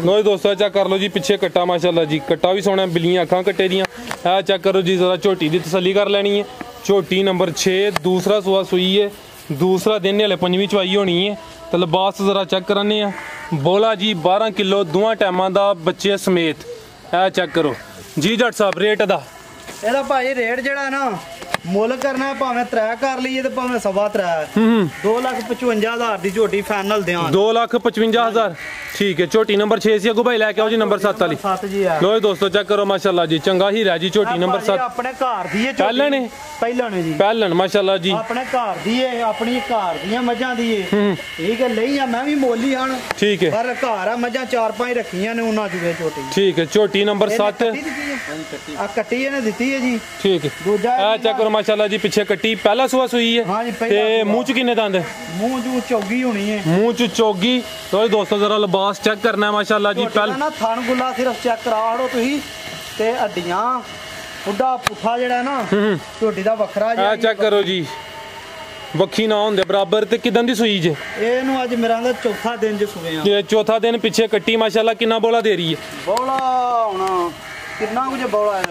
ਲੋ ਦੋਸਤੋ ਚੈੱਕ ਕਰ ਲਓ ਜੀ ਪਿੱਛੇ ਕੱਟਾ ਮਾਸ਼ਾਅੱਲਾ ਜੀ। ਕੱਟਾ ਵੀ ਸੋਹਣਾ ਬਿੱਲੀਆਂ ਅੱਖਾਂ ਕੱਟੇ ਦੀਆਂ। ਇਹ ਚੈੱਕ ਕਰੋ ਜੀ ਜ਼ਰਾ ਝੋਟੀ ਦੀ ਤਸੱਲੀ ਕਰ ਲੈਣੀ ਹੈ। ਝੋਟੀ ਨੰਬਰ 6 ਦੂਸਰਾ ਸੂਆ ਸੂਈ ਹੈ। ਦੂਸਰਾ ਦਿਨ ਹਲੇ ਪੰਜਵੀਂ ਚਵਾਈ ਹੋਣੀ ਹੈ ਤੇ ਲਿਬਾਸ ਜ਼ਰਾ ਚੈੱਕ ਕਰਾਨੇ ਆ। ਬੋਲਾ ਜੀ 12 ਕਿਲੋ ਦੋਵਾਂ ਟਾਈਮਾਂ ਦਾ ਬੱਚੇ ਸਮੇਤ। ਇਹ ਚੈੱਕ ਕਰੋ ਜੀ ਜੱਟ ਸਾਹਿਬ ਰੇਟ ਦਾ। ਇਹਦਾ ਭਾਈ ਰੇਟ ਜਿਹੜਾ ਨਾ ਮੁੱਲ ਕਰਨਾ ਭਾਵੇਂ 3 ਕਰ ਲਈਏ ਤੇ ਭਾਵੇਂ 3.25 2,55,000 ਦੀ ਝੋਟੀ ਫਾਈਨਲ ਦਿਆਂ। 2,55,000 ਠੀਕ ਹੈ। ਝੋਟੀ ਨੰਬਰ 6 ਸੀ ਅੱਗੂ ਭਾਈ ਲੈ ਕੇ ਆਓ ਜੀ ਨੰਬਰ 7 ਵਾਲੀ। 7 ਜੀ ਆ। ਲੋ ਦੋਸਤੋ ਚੈੱਕ ਕਰੋ ਮਾਸ਼ਾਅੱਲਾ ਜੀ ਚੰਗਾ ਹੀਰਾ ਜੀ ਝੋਟੀ ਨੰਬਰ 7 ਆਪਣੇ ਘਰ ਦੀ ਹੈ ਪਹਿਲਾਂ ਨੇ ਜੀ ਪਹਿਲਣ ਮਾਸ਼ਾਅੱਲਾ ਜੀ ਆਪਣੇ ਘਰ ਦੀ ਹੈ ਆਪਣੀ ਘਰ ਦੀਆਂ ਮੱਝਾਂ ਦੀ ਹੈ ਠੀਕ ਹੈ। ਲਈ ਆ ਮੈਂ ਵੀ ਮੋਲੀ ਹਣ ਠੀਕ ਹੈ ਪਰ ਘਰ ਆ ਮੱਝਾਂ 4-5 ਰੱਖੀਆਂ ਨੇ ਉਹਨਾਂ ਜੁਗੇ ਝੋਟੀ। ਠੀਕ ਹੈ। ਝੋਟੀ ਨੰਬਰ 7 ਆ ਕੱਟੀ ਇਹਨੇ ਦਿੱਤੀ ਹੈ ਜੀ। ਠੀਕ ਹੈ। ਦੂਜਾ ਆ ਚੈੱਕ ਕਰੋ ਮਾਸ਼ਾਅੱਲਾ ਜੀ ਪਿੱਛੇ ਕੱਟੀ ਪਹਿਲਾ ਸੂਆ ਸੂਈ ਹੈ ਤੇ ਮੂੰਹ ਚ ਕਿੰਨੇ ਦੰਦ? ਮੂੰਹ ਚ ਚੌਗੀ ਹੋਣੀ ਹੈ। ਮੂੰਹ ਚ ਚੌਗੀ। ਲੋ ਦੋਸਤੋ ਜ਼ਰਾ ਲਿਬਾਸ ਚੈੱਕ ਕਰਨਾ ਮਾਸ਼ਾਅੱਲਾ ਜੀ। ਪਹਿਲਾਂ ਨਾ ਥਣ ਗੁੱਲਾ ਸਿਰਫ ਚੈੱਕ ਕਰਾ ਹੜੋ ਤੁਸੀਂ ਤੇ ਹੱਡੀਆਂ ਉੱਡਾ ਪੁੱਠਾ ਜਿਹੜਾ ਨਾ ਝੋਟੀ ਦਾ ਵੱਖਰਾ ਜਿਹਾ। ਆ ਚੈੱਕ ਕਰੋ ਜੀ ਵੱਖੀ ਨਾ ਹੁੰਦੇ ਬਰਾਬਰ। ਤੇ ਕਿਦਾਂ ਦੀ ਸੂਈ ਜੇ? ਇਹਨੂੰ ਅੱਜ ਮੇਰਾ ਦਾ ਚੌਥਾ ਦਿਨ ਚ ਸੂਏ ਆ। ਚੌਥਾ ਦਿਨ ਪਿੱਛੇ ਕੱਟੀ ਮਾਸ਼ਾਅੱਲਾ। ਕਿੰਨਾ ਬੋਲਾ ਦੇ ਰਹੀ ਹੈ? ਬੋਲਾ ਹੁਣ ਕਿੰਨਾ ਕੁ ਜੇ ਬੋਲਾ ਹੈ?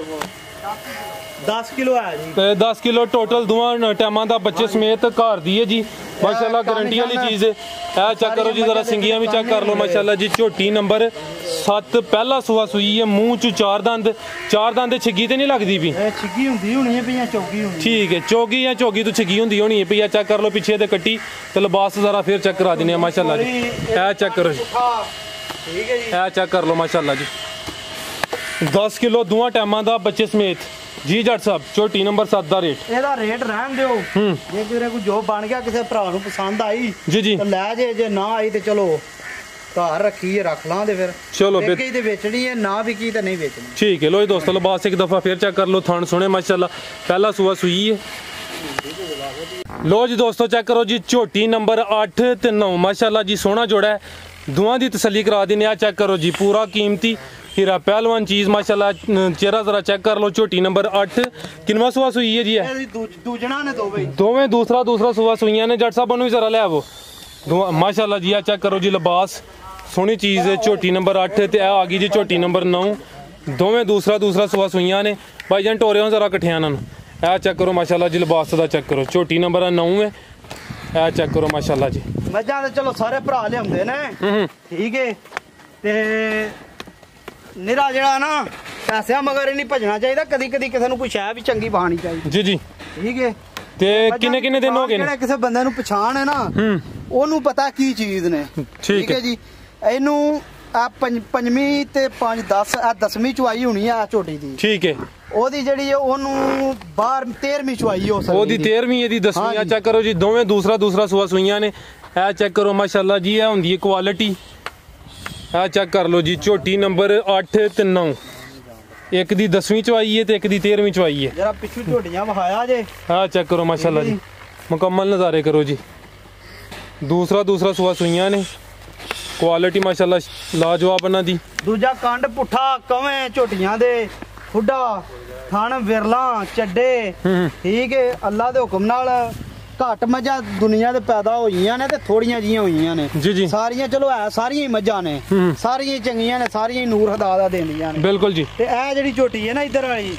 10 ਕਿਲੋ ਹੈ ਜੀ। ਤੇ 10 ਕਿਲੋ ਟੋਟਲ ਦੋਵਾਂ ਟਾਈਮਾਂ ਦਾ ਬੱਚੇ ਸਮੇਤ ਘਰ ਦੀ ਹੈ ਜੀ ਮਾਸ਼ਾਅੱਲਾ। ਗਾਰੰਟੀ ਵਾਲੀ ਚੀਜ਼ ਹੈ। ਇਹ ਚੈੱਕ ਕਰੋ ਜੀ ਜ਼ਰਾ ਸਿੰਗੀਆਂ ਵੀ ਚੈੱਕ ਕਰ ਲਓ ਮਾਸ਼ਾਅੱਲਾ ਜੀ। ਝੋਟੀ ਨੰਬਰ 7 ਪਹਿਲਾ ਸੂਆ ਸੂਈ ਹੈ। ਮੂੰਹ ਚ 4 ਦੰਦ ਛਿੱਗੀ ਤੇ ਨਹੀਂ ਲੱਗਦੀ ਵੀ? ਇਹ ਛਿੱਗੀ ਹੁੰਦੀ ਹੋਣੀ ਹੈ ਪਈਆਂ ਚੌਗੀ ਹੋਣੀ। ਠੀਕ ਹੈ ਚੌਗੀ ਜਾਂ ਚੌਗੀ ਤੋਂ ਛਿੱਗੀ ਹੁੰਦੀ ਹੋਣੀ ਹੈ ਪਈਆ। ਚੈੱਕ ਕਰ ਲਓ ਪਿੱਛੇ ਤੇ ਕੱਟੀ ਤੇ ਲਿਬਾਸ ਜ਼ਰਾ ਫਿਰ ਚੈੱਕ ਕਰਾ ਦਿੰਦੇ ਆ ਮਾਸ਼ਾਅੱਲਾ ਜੀ। ਇਹ ਚੈੱਕ ਕਰੋ ਜੀ। ਠੀਕ ਹੈ ਜੀ। ਇਹ ਚੈੱਕ ਕਰ ਲਓ ਮਾਸ਼ਾਅੱਲਾ ਜੀ 10 ਕਿਲੋ ਦੋਵਾਂ ਟਾਈਮਾਂ ਦਾ ਬੱਚੇ ਸਮੇਤ ਜੀ ਜੱਟ ਸਾਹਿਬ। ਝੋਟੀ ਨੰਬਰ 7 ਦਾ ਰੇਟ? ਇਹਦਾ ਰੇਟ ਰਹਿਣ ਦਿਓ ਜੇ ਕਿਸੇ ਕੋ ਜੋ ਬਣ ਗਿਆ ਕਿਸੇ ਭਰਾ ਨੂੰ ਪਸੰਦ ਆਈ ਜੀ ਜੀ ਤਾਂ ਲੈ ਜੇ ਨਾ ਆਈ ਤੇ ਚਲੋ ਘਰ ਰੱਖੀ ਹੈ ਰੱਖ ਲਾਂ ਤੇ ਫਿਰ ਚਲੋ ਵਿਕੀ ਤੇ ਵੇਚਣੀ ਹੈ ਨਾ ਵਿਕੀ ਤੇ ਨਹੀਂ ਵੇਚਣੀ। ठीक है लो जी दोस्तों लिबास एक दफ़ा फिर चेक कर लो थान सोने माशाल्लाह पहला सूआ सूई है। लो जी दोस्तों चेक करो जी झोटी नंबर 8 ते 9 माशाल्लाह जी सोना जोड़ा है दुआं दी तसल्ली करा देने आ चेक करो जी पूरा कीमती हीरा पहलवान चीज़ माशाल्लाह चेहरा जरा चेक कर लो झोटी नंबर 8 किनवा सूआ सूई है जी है दूजना ने दो भाई दोवें दूसरा सूआ सूइयां ने जट साहब भी जरा ले आवो माशाल्लाह जी आ चेक करो जी लिबास सोहनी चीज़ है झोटी नंबर 8 ते आ गई जी झोटी नंबर 9 दोवें दूसरा सूआ सूइयां ने भाई जान टोरे जरा कट्ठियां ना ए चेक करो माशाल्लाह जी लिबास दा चेक करो झोटी नंबर 9 है ए चेक करो माशाल्लाह जी मझां ते चलो सारे भरा लियाउंदे ने ठीक है ते निरा जेड़ा ना पैसिਆਂ मगर ही नहीं भजना चाहिए कदी कदी किसी ਨੂੰ ਕੋਈ ਸ਼ੈ ਵੀ ਚੰਗੀ ਬਹਾਣੀ ਚਾਹੀਦੀ जी जी ठीक है ਤੇ ਕਿੰਨੇ ਦਿਨ ਹੋ ਗਏ ਨੇ ਜਿਹੜਾ ਕਿਸੇ ਬੰਦੇ ਨੂੰ ਪਛਾਣ ਹੈ ਨਾ ਉਹਨੂੰ ਪਤਾ ਕੀ ਚੀਜ਼ ਨੇ ਠੀਕ ਹੈ ਜੀ ਇਹਨੂੰ ਆ ਪੰਜਵੀਂ ਤੇ 5 10 ਆ 10ਵੀਂ ਚੁਆਈ ਹੋਣੀ ਆ ਝੋਟੀ ਦੀ ਠੀਕ ਹੈ ਉਹਦੀ ਜਿਹੜੀ ਹੈ ਉਹਨੂੰ 13ਵੀਂ ਚੁਆਈ ਹੋ ਸਕਦੀ ਉਹਦੀ 13ਵੀਂ ਇਹਦੀ 10ਵੀਂ ਆ ਚੈੱਕ ਕਰੋ ਜੀ ਦੋਵੇਂ ਦੂਸਰਾ ਸੂਆ ਸੂਈਆਂ ਨੇ ਇਹ ਚੈੱਕ ਕਰੋ ਮਾਸ਼ਾਅੱਲਾ ਜੀ ਇਹ ਹੁੰਦੀ ਹੈ ਕੁਆਲਿਟੀ ਆ ਚੈੱਕ ਕਰ ਲਓ ਜੀ ਝੋਟੀ ਨੰਬਰ 8 ਤੇ 9 ਇੱਕ ਦੀ 10ਵੀਂ ਚੁਆਈ ਹੈ ਤੇ ਇੱਕ ਦੀ 13ਵੀਂ ਚੁਆਈ ਹੈ ਜਰਾ ਪਿੱਛੂ ਝੋਟੀਆਂ ਵਿਖਾਇਆ ਜੇ ਆ ਚੈੱਕ ਕਰੋ ਮਾਸ਼ਾਅੱਲਾ ਜੀ ਮੁਕੰਮਲ ਨਜ਼ਾਰੇ ਕਰੋ ਜੀ ਦੂਸਰਾ ਸੂਆ ਸੂਈਆਂ ਨੇ ਕੁਆਲਿਟੀ ਮਾਸ਼ਾਅੱਲਾ ਲਾਜਵਾਬ ਇਹਨਾਂ ਦੀ ਦੂਜਾ ਕੰਡ ਪੁੱਠਾ ਕਵੇਂ ਝੋਟੀਆਂ ਦੇ ਖੁੱਡਾ ਥਣ ਵਿਰਲਾ ਚੱਡੇ ਠੀਕ ਹੈ ਅੱਲਾ ਦੇ ਹੁਕਮ ਨਾਲ ਘੱਟ ਮੱਝਾਂ ਦੁਨੀਆ ਦੇ ਪੈਦਾ ਹੋਈਆਂ ਨੇ ਤੇ ਥੋੜੀਆਂ ਜੀਆਂ ਹੋਈਆਂ ਨੇ ਜੀ ਜੀ ਸਾਰੀਆਂ ਚਲੋ ਹੈ ਸਾਰੀਆਂ ਹੀ ਮੱਝਾਂ ਨੇ ਸਾਰੀਆਂ ਹੀ ਚੰਗੀਆਂ ਨੇ ਸਾਰੀਆਂ ਹੀ ਨੂਰ ਹਦਾ ਦਾ ਦੇਂਦੀਆਂ ਨੇ ਬਿਲਕੁਲ ਜੀ ਤੇ ਇਹ ਜਿਹੜੀ ਝੋਟੀ ਹੈ ਨਾ ਇੱਧਰ ਵਾਲੀ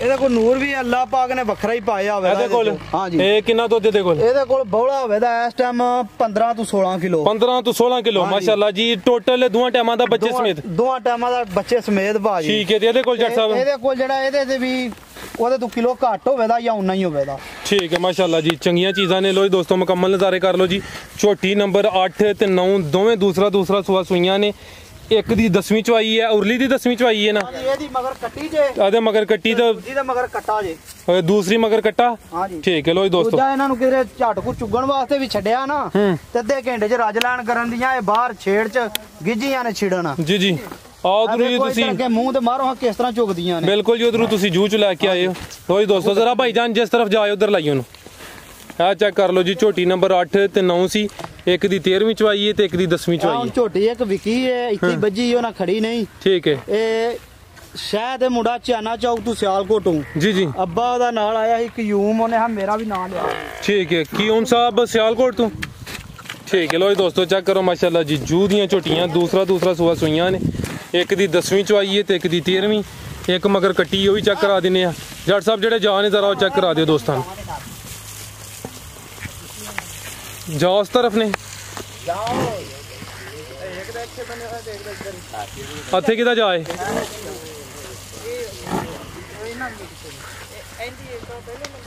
ਇਹਦੇ ਕੋਲ ਨੂਰ ਵੀ ਅੱਲਾਹ ਪਾਕ ਨੇ ਵੱਖਰਾ ਹੀ ਪਾਇਆ ਹੋਵੇ ਇਹਦੇ ਕੋਲ ਹਾਂਜੀ ਇਹ ਕਿੰਨਾ ਦੁੱਧ ਇਹਦੇ ਕੋਲ ਇਹਦੇ ਕੋਲ ਬੌਲਾ ਹੋਵੇਦਾ ਇਸ ਟਾਈਮ 15 ਤੋਂ 16 ਕਿਲੋ 15 ਤੋਂ 16 ਕਿਲੋ ਮਾਸ਼ਾਅੱਲਾ ਜੀ ਟੋਟਲ ਦੋਹਾਂ ਟਾਈਮਾਂ ਦਾ ਬੱਚੇ ਸਮੇਤ ਦੋਹਾਂ ਟਾਈਮਾਂ ਦਾ ਬੱਚੇ ਸਮੇਤ ਭਾਜੀ ਠੀਕ ਹੈ ਤੇ ਇਹਦੇ ਕੋਲ ਜੱਟ ਸਾਹਿਬ ਇਹਦੇ ਕੋਲ ਜਿਹੜਾ ਇਹਦੇ ਤੇ ਵੀ ਉਹਦੇ ਤੋਂ ਕਿਲੋ ਘੱਟ ਹੋਵੇਦਾ ਜਾਂ ਉਨਾ ਹੀ ਹੋਵੇਦਾ ਠੀਕ ਹੈ ਮਾਸ਼ਾਅੱਲਾ ਜੀ ਚੰਗੀਆਂ ਚੀਜ਼ਾਂ ਨੇ ਲੋ ਜੀ ਦੋਸਤੋ ਮੁਕੰਮਲ ਨਜ਼ਾਰੇ ਕਰ ਲਓ ਜੀ ਝੋਟੀ ਨੰਬਰ 8 ਤੇ 9 ਦੋਵੇਂ ਦੂਸਰਾ ਸੂਆ ਸੂਈਆਂ ਨੇ ਇੱਕ ਦੀ 10ਵੀਂ ਚੁਆਈ ਹੈ ਉਰਲੀ ਦੀ 10ਵੀਂ ਚੁਆਈ ਹੈ ਨਾ ਇਹਦੀ ਮਗਰ ਕੱਟੀ ਜੇ ਇਹਦੇ ਮਗਰ ਕੱਟੀ ਤਾਂ ਜਿਹਦੇ ਮਗਰ ਕੱਟਾ ਜੇ ਦੂਸਰੀ ਮਗਰ ਕੱਟਾ ਹਾਂਜੀ ਠੀਕ ਹੈ ਲੋ ਜੀ ਦੋਸਤੋ ਦੂਜਾ ਇਹਨਾਂ ਨੂੰ ਕਿਧਰੇ ਝਟ ਕੋ ਚੁੱਗਣ ਵਾਸਤੇ ਵੀ ਛੱਡਿਆ ਨਾ ਤੇ ਅੱਧੇ ਘੰਟੇ 'ਚ ਰੱਜ ਲੈਣ ਕਰਨ ਦੀਆਂ ਇਹ ਬਾਹਰ ਛੇੜ 'ਚ ਗਿੱਜੀਆਂ ਨੇ ਛਿੜਨ ਜੀ ਜੀ ਉਧਰੋਂ ਜੀ ਤੁਸੀਂ ਅੱਗੇ ਮੂੰਹ ਤੇ ਮਾਰੋ ਕਿਸ ਤਰ੍ਹਾਂ ਝੁਕਦੀਆਂ ਨੇ ਬਿਲਕੁਲ ਜੀ ਉਧਰੋਂ ਤੁਸੀਂ ਜੂਹ ਚ ਲੈ ਕੇ ਆਏ ਹੋ ਲੋ ਜੀ ਦੋਸਤੋ ਜ਼ਰਾ ਭਾਈ ਜਾਨ ਜਿਸ ਤਰਫ ਜਾਏ ਉਧਰ ਲਾਈਓ ਨੂੰ ਆ ਚੈੱਕ ਕਰ ਲਓ ਜੀ ਝੋਟੀ ਨੰਬਰ 8 ਤੇ 9 ਸੀ ਇੱਕ ਦੀ 13ਵੀਂ ਚੁਆਈ ਹੈ ਤੇ ਇੱਕ ਦੀ 10ਵੀਂ ਚੁਆਈ ਹੈ ਝੋਟੀ ਇੱਕ ਵਿਕੀ ਹੈ ਇੱਥੇ ਵੱਜੀ ਉਹਨਾਂ ਖੜੀ ਨਹੀਂ ਠੀਕ ਹੈ ਇਹ ਸ਼ਾਇਦ ਇਹ ਮੁੰਡਾ ਚਾਨਾ ਚੌਕ ਤੋਂ ਸਿਆਲਕੋਟੋਂ ਜੀ ਜੀ ਅੱਬਾ ਉਹਦਾ ਨਾਲ ਆਇਆ ਸੀ ਕਯੂਮ ਉਹਨੇ ਮੇਰਾ ਵੀ ਨਾਂ ਲਿਆ ਠੀਕ ਹੈ ਕਿਉਮ ਸਾਹਿਬ ਸਿਆਲਕੋਟ ਤੋਂ ਠੀਕ ਹੈ ਲੋ ਜੀ ਦੋਸਤੋ ਚੈੱਕ ਕਰੋ ਮਾਸ਼ਾਅੱਲਾ ਜੀ ਜੂ ਦੀਆਂ ਝੋਟੀਆਂ ਦੂਸਰਾ ਸੂਆ ਸੂਈਆਂ ਨੇ ਇੱਕ ਦੀ 10ਵੀਂ ਚੁਆਈ ਹੈ ਤੇ ਇੱਕ ਦੀ 13ਵੀਂ ਇੱਕ ਮਗਰ ਕੱਟੀ ਉਹ ਵੀ ਚੈੱਕ ਕਰਾ ਦਿੰਨੇ ਆ ਜੱਟ ਸਾਹਿਬ ਜਿਹੜੇ ਜਾ ਨੇ ਜ਼ਰਾ ਉਹ ਚੈੱਕ ਕਰਾ ਦਿਓ ਦੋਸਤਾਂ ਨੂੰ जाओ उस तरफ ने हथे किदा जाए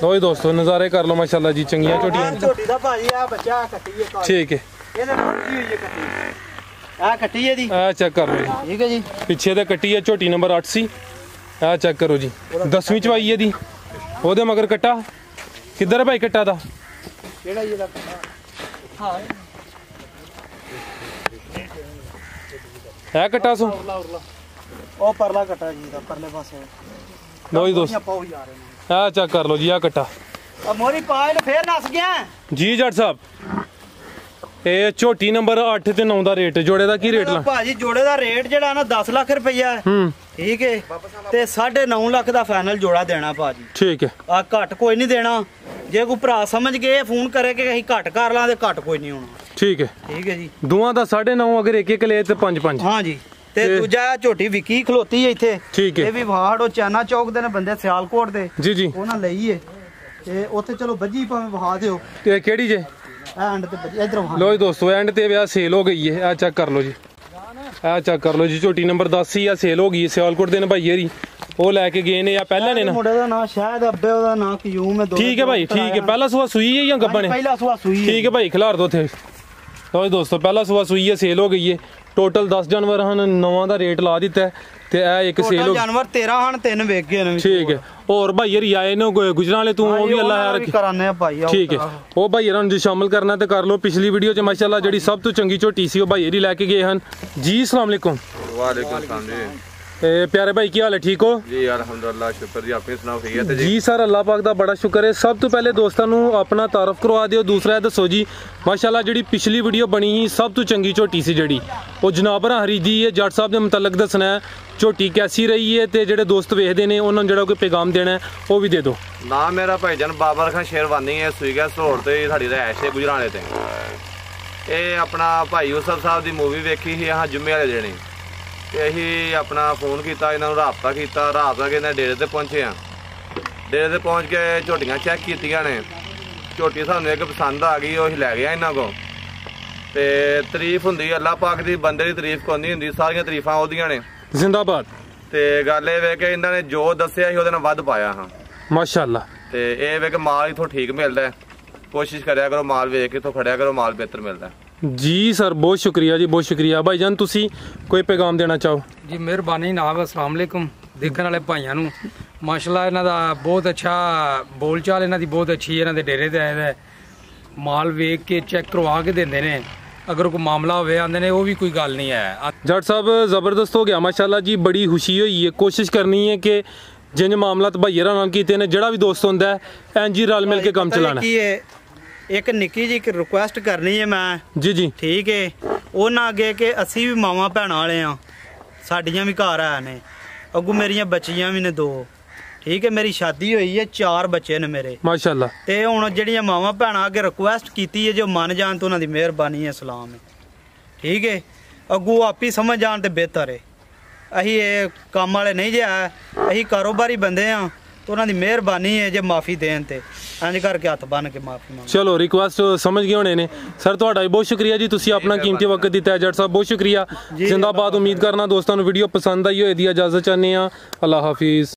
लो दोस्तों नज़ारे कर लो माशाल्लाह जी चंगियां झोटियां झोटी दा भाजी आ बच्चा कट्टी है ठीक है ਇਹਦੇ ਨਾਲ ਕੀ ਹੋਈ ਹੈ ਕੱਟੀ ਆ ਕੱਟੀ ਹੈ ਦੀ आ चेक कर लो ਠੀਕ ਹੈ ਜੀ पिछे ते कट्टी है झोटी नंबर 8 सी आ चेक करो जी 10ਵੀਂ चवाई है दी ओदे मगर कट्टा किधर है भाई कट्टा दा ਕਿਹੜਾ ਇਹਦਾ ਕੱਟਾ ਹਾਂ है कट्टा सो ਉਹ ਪਰਲਾ ਕੱਟਾ ਜੀ ਦਾ ਪਰਲੇ ਪਾਸੇ लो जी दोस्त ਪਾਉ ਜਾ ਰਹੇ ਨੇ आ चेक कर लो जी आ कट्टा ਆ ਮੋਰੀ ਪਾਇਲ ਫੇਰ ਨਸ ਗਿਆ जी जट साहब ਇਹ ਝੋਟੀ ਨੰਬਰ 8 ਤੇ 9 ਦਾ ਰੇਟ ਜੋੜੇ ਦਾ ਕੀ ਰੇਟ ਲਾ ਭਾਜੀ ਜੋੜੇ ਦਾ ਰੇਟ ਜਿਹੜਾ ਨਾ 10 ਲੱਖ ਰੁਪਈਆ ਹੈ ਠੀਕ ਹੈ ਤੇ 9.5 ਲੱਖ ਦਾ ਫਾਈਨਲ ਜੋੜਾ ਦੇਣਾ ਭਾਜੀ ਠੀਕ ਹੈ ਆ ਘੱਟ ਕੋਈ ਨਹੀਂ ਦੇਣਾ ਜੇ ਕੋਈ ਭਰਾ ਸਮਝ ਕੇ ਫੋਨ ਕਰੇ ਕਿ ਅਸੀਂ ਘੱਟ ਕਰ ਲਾਂ ਤੇ ਘੱਟ ਕੋਈ ਨਹੀਂ ਹੋਣਾ ਠੀਕ ਹੈ ਠੀਕ ਹੈ ਜੀ ਦੋਵਾਂ ਦਾ 9.5 ਅਗਰ ਇੱਕ ਇੱਕ ਲੈ ਤੇ 5 ਹਾਂ ਜੀ ਤੇ ਦੂਜਾ ਝੋਟੀ ਵਿਕੀ ਖਲੋਤੀ ਹੈ ਇੱਥੇ ਠੀਕ ਹੈ ਇਹ ਵੀ ਵਾੜ ਉਹ ਚਾਨਾ ਚੌਕ ਦੇ ਨੇ ਬੰਦੇ ਸਿਆਲਕੋਟ ਦੇ ਜੀ ਜੀ ਉਹਨਾਂ ਲਈ ਹੈ ਤੇ ਉੱਥੇ ਚਲੋ ਬੱਜੀ ਭਾਵੇਂ ਵਹਾ ਦਿਓ ਤੇ ਕਿਹੜੀ ਜੇ ਐਂਡ ਤੇ ਬੱਜੀ ਇਧਰ ਵਹਾ ਲੋ ਜੀ ਦੋਸਤੋ ਐਂਡ ਤੇ ਵਿਆਹ ਸੇਲ ਹੋ ਗਈ ਹੈ ਆ ਚੈੱਕ ਕਰ ਲਓ ਜੀ ਆ ਚੈੱਕ ਕਰ ਲਓ ਜੀ ਝੋਟੀ ਨੰਬਰ 10 ਹੀ ਆ ਸੇਲ ਹੋ ਗਈ ਸਿਆਲਕੋਟ ਦੇ ਨੇ ਭਾਈ ਹਰੀ ਉਹ ਲੈ ਕੇ ਗਏ ਨੇ ਆ ਪਹਿਲਾਂ ਨੇ ਨਾ ਮੁੰਡੇ ਦਾ ਨਾਂ ਸ਼ਾਇਦ ਅੱਬੇ ਉਹਦਾ ਨਾਂ ਕਿਯੂਮ ਹੈ ਠੀਕ ਹੈ ਭਾਈ ਠੀਕ ਹੈ ਪਹਿਲਾ ਸੂਆ ਸੂਈ ਹੈ ਜਾਂ ਗੱਬਾ ਨੇ ਪਹਿਲਾ ਸੂਆ ਸੂਈ ਠੀਕ ਹੈ ਭਾਈ ਖਿਲਾਰ ਦੋ ਥੇ ਲਓ ਜੀ ਦੋਸਤੋ ਪਹਿਲਾ ਸੂਆ ਸੂਈ ਹੈ, ਸੇਲ ਹੋ ਗਈ ਹੈ। ਟੋਟਲ 10 ਜਾਨਵਰ ਹਨ, 9 ਦਾ ਰੇਟ ਲਾ ਦਿੱਤਾ ਹੈ ਤੇ ਇਹ ਇੱਕ ਸੇਲ ਹੋ ਜਾਨਵਰ 13 ਹਨ, 3 ਵੇਚ ਗਏ ਨੇ। ਠੀਕ ਹੈ। ਹੋਰ ਭਾਈ ਯਾਰ ਆਏ ਨੇ ਗੁਜਰਾਂ ਵਾਲੇ, ਤੂੰ ਉਹ ਵੀ ਅੱਲਾ ਯਾਰ ਕਰਾਨੇ ਆ ਭਾਈ। ਠੀਕ ਹੈ, ਉਹ ਭਾਈ ਯਾਰਾਂ ਨੂੰ ਜੇ ਸ਼ਾਮਲ ਕਰਨਾ ਤੇ ਕਰ ਲਓ। ਪਿਛਲੀ ਵੀਡੀਓ 'ਚ ਮਾਸ਼ਾਅੱਲਾ ਜਿਹੜੀ ਸਭ ਤੋਂ ਚੰਗੀ ਝੋਟੀ ਸੀ ਉਹ ਭਾਈ ਯਾਰੀ ਲੈ ਕੇ ਗਏ ਹਨ ਜੀ। अस्सलाम वालेकुम। वालेकुम अस्सलाम जी। प्यारे भाई की हाल है, ठीक हो जी अल्हम्दुलिल्लाह, शुक्र जी। अपनी सुनाओ, ठीक है जी सर, अल्लाह पाक दा बड़ा शुक्र है। सब तो पहले दोस्तों ਨੂੰ अपना तारफ करवा दिओ। दूसरा है दसो जी माशाअल्लाह ਜਿਹੜੀ ਪਿਛਲੀ ਵੀਡੀਓ ਬਣੀ ਸੀ ਸਭ ਤੋਂ ਚੰਗੀ ਝੋਟੀ ਸੀ ਜਿਹੜੀ ਉਹ ਜਨਾਬਰਾਂ ਖਰੀਦੀ ਹੈ। ਜੱਟ ਸਾਹਿਬ ਦੇ ਮੁਤਲਕ ਦੱਸਣਾ ਹੈ ਝੋਟੀ ਕੈਸੀ ਰਹੀ ਹੈ ਤੇ ਜਿਹੜੇ ਦੋਸਤ ਵੇਖਦੇ ਨੇ ਉਹਨਾਂ ਨੂੰ ਜਿਹੜਾ ਕੋਈ ਪੈਗਾਮ ਦੇਣਾ ਹੈ ਉਹ ਵੀ ਦੇ ਦਿਓ। ਨਾ ਮੇਰਾ ਭਾਈਜਾਨ ਬਾਬਰ ਖਾਨ ਸ਼ੇਰਵਾਨੀ ਹੈ, ਸੂਈਗਾ ਸਹੋਰ ਤੇ ਸਾਡੀ ਰਹਿائش ਹੈ ਗੁਜਰਾਂਵਾਲੇ ਤੇ। ਇਹ ਆਪਣਾ ਭਾਈ ਯੂਸਫ ਸਾਹਿਬ ਦੀ ਮੂਵੀ ਵੇਖੀ ਸੀ ਆਹ ਜੁਮੇ ਵਾਲੇ ਦਿਨ ਤੇ ਅਸੀਂ ਆਪਣਾ ਫੋਨ ਕੀਤਾ, ਇਹਨਾਂ ਨੂੰ ਰਾਬਤਾ ਕੀਤਾ। ਰਾਬਤਾ ਕੇ ਇਹਨਾਂ ਡੇਰੇ ਤੇ ਪਹੁੰਚੇ ਆ। ਡੇਰੇ ਤੇ ਪਹੁੰਚ ਕੇ ਝੋਟੀਆਂ ਚੈੱਕ ਕੀਤੀਆਂ ਨੇ। ਝੋਟੀ ਸਾਨੂੰ ਇੱਕ ਪਸੰਦ ਆ ਗਈ, ਉਹ ਅਸੀਂ ਲੈ ਗਿਆ ਇਹਨਾਂ ਕੋਲ। ਤੇ ਤਾਰੀਫ ਹੁੰਦੀ ਅੱਲਾਹ ਪਾਕ ਦੀ, ਬੰਦੇ ਦੀ ਤਾਰੀਫ ਕੋਈ ਨਹੀਂ ਹੁੰਦੀ, ਸਾਰੀਆਂ ਤਾਰੀਫਾਂ ਉਹਦੀਆਂ ਨੇ। ਜ਼ਿੰਦਾਬਾਦ। ਤੇ ਗੱਲ ਇਹ ਵੇ ਕਿ ਇਹਨਾਂ ਨੇ ਜੋ ਦੱਸਿਆ ਸੀ ਉਹਦੇ ਨਾਲ ਵੱਧ ਪਾਇਆ ਹਾਂ ਮਾਸ਼ਾਅੱਲਾ। ਤੇ ਇਹ ਵੇ ਕਿ ਮਾਲ ਇਥੋਂ ਠੀਕ ਮਿਲਦਾ ਹੈ। ਕੋਸ਼ਿਸ਼ ਕਰਿਆ ਕਰੋ ਮਾਲ ਵੇਖ ਕੇ ਇਥੋਂ ਖੜਿਆ ਕਰੋ, ਮਾਲ ਬਿਹਤਰ ਮਿਲਦਾ ਹੈ। जी सर बहुत शुक्रिया जी, बहुत शुक्रिया। भाईजान तुसी कोई पैगाम देना चाहो जी? ਮਿਹਰਬਾਨੀ ਜਨਾਬ, अस्सलाम वालेकुम। ਦੇਖਣ ਵਾਲੇ ਭਾਈਆਂ ਨੂੰ ਮਾਸ਼ਾਅੱਲਾ ਇਹਨਾਂ ਦਾ ਬਹੁਤ ਅੱਛਾ ਬੋਲ ਚਾਲ, ਇਹਨਾਂ ਦੀ ਬਹੁਤ ਅੱਛੀ। ਇਹਨਾਂ ਦੇ ਡੇਰੇ ਤੇ ਆਏ ਦਾ ਮਾਲ ਵੇਖ ਕੇ ਚੈੱਕ ਕਰਵਾ ਕੇ ਦਿੰਦੇ ਨੇ। ਅਗਰ ਕੋਈ ਮਾਮਲਾ ਹੋਵੇ ਆਂਦੇ ਨੇ ਉਹ ਵੀ ਕੋਈ ਗੱਲ ਨਹੀਂ ਹੈ। जट साहब ज़बरदस्त हो गया माशाअल्लाह जी, बड़ी खुशी हुई है। कोशिश करनी है कि जिन मामलात भाईयरा नाल कीते ने जेड़ा भी दोस्त होंदा है इंज ही रल मिल के काम चलाना है। ਇੱਕ ਨਿੱਕੀ ਜੀ ਇੱਕ ਰਿਕੁਐਸਟ ਕਰਨੀ ਹੈ ਮੈਂ जी जी ਠੀਕ ਹੈ ਉਹਨਾਂ ਅੱਗੇ ਕਿ ਅਸੀਂ ਵੀ ਮਾਵਾਂ ਭੈਣਾਂ ਵਾਲੇ ਆ, ਸਾਡੀਆਂ ਵੀ ਘਰ ਆਏ ਨੇ, ਅੱਗੋਂ ਮੇਰੀਆਂ ਬੱਚੀਆਂ ਵੀ ਨੇ 2। ਠੀਕ ਹੈ, ਮੇਰੀ ਸ਼ਾਦੀ ਹੋਈ ਹੈ, 4 ਬੱਚੇ ਨੇ ਮੇਰੇ माशाअल्लाह। ਤੇ ਹੁਣ ਜਿਹੜੀਆਂ ਮਾਵਾਂ ਭੈਣਾਂ ਅੱਗੇ ਰਿਕੁਐਸਟ ਕੀਤੀ ਹੈ, ਜੋ ਮੰਨ ਜਾਣ ਤਾਂ ਉਹਨਾਂ ਦੀ ਮਿਹਰਬਾਨੀ ਹੈ, ਸਲਾਮ ਹੈ। ਠੀਕ ਹੈ, ਅੱਗੋਂ ਆਪੀ ਸਮਝ ਜਾਣ ਤੇ ਬਿਹਤਰ ਹੈ। ਅਸੀਂ ਇਹ ਕੰਮ ਵਾਲੇ ਨਹੀਂ ਜੇ ਆਏ, ਅਸੀਂ ਕਾਰੋਬਾਰੀ ਬੰਦੇ ਆ, तो उन्होंने मेहरबानी है जो माफ़ी देन ते इंज करके हथ बन के माफ़ी मांग। चलो रिक्वेस्ट समझ गए होने ने सर, तुहाडा बहुत शुक्रिया जी, तुसी अपना कीमती वक्त दिता है। जट साहब बहुत शुक्रिया, जिंदाबाद। उम्मीद करना दोस्तों वीडियो पसंद आई हो। इजाजत चाहते हैं, अल्लाह हाफिज़।